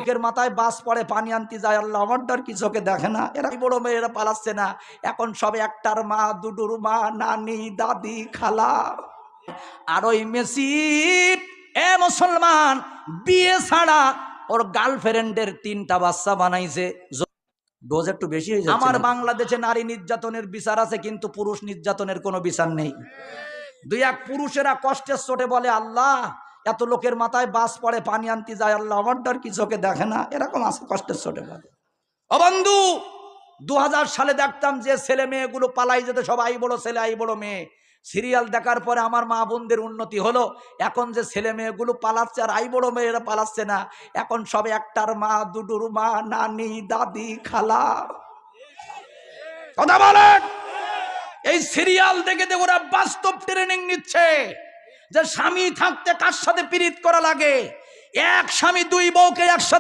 লোকের মাথায় বাস পড়ে, পানি আনতে যায়, আল্লাহ আমার ডর কি চোখে দেখে না? এরা বড় মেয়েরা পালাচ্ছে না, এখন সব একটার মা, দুটোর মা, নানি, দাদি, খালা। আর ওই মেসি এ মুসলমান বিয়ে ছাড়া ওর গার্লফ্রেন্ডের 3টা বাচ্চা বানাইছে। ডোজ একটু বেশি হয়ে যাচ্ছে। আমার বাংলাদেশে নারী নির্যাতনের বিচার আছে, কিন্তু পুরুষ নির্যাতনের কোনো বিচার নেই। দুই এক পুরুষেরা কষ্টের চোটে বলে, আল্লাহ এত লোকের মাথায় বাস পড়ে, পানি আনতে যায়, আল্লাহ আমার ডর কি চোখে দেখে না? এরকম আছে, কষ্টের চোটে বলে। ও বন্ধু, 2000 সালে দেখতাম যে ছেলে মেয়েগুলো পালাই যেত, সব আই বড় ছেলে আই বড় মেয়ে। সিরিয়াল দেখার পরে আমার মা বোনদের উন্নতি হলো। এখন যে ছেলে মেয়েগুলো পালাচ্ছে আর আই বড় মেয়েরা পালাচ্ছে না, এখন সব একটার মা, দুটোর মা, নানি, দাদি, খালা। কথা বলেন। এই সিরিয়াল দেখে দেখে ওরা বাস্তব ট্রেনিং নিচ্ছে যে স্বামী থাকতে কার সাথে পীড়িত করা লাগে। এক স্বামী 2 বউকে একসাথে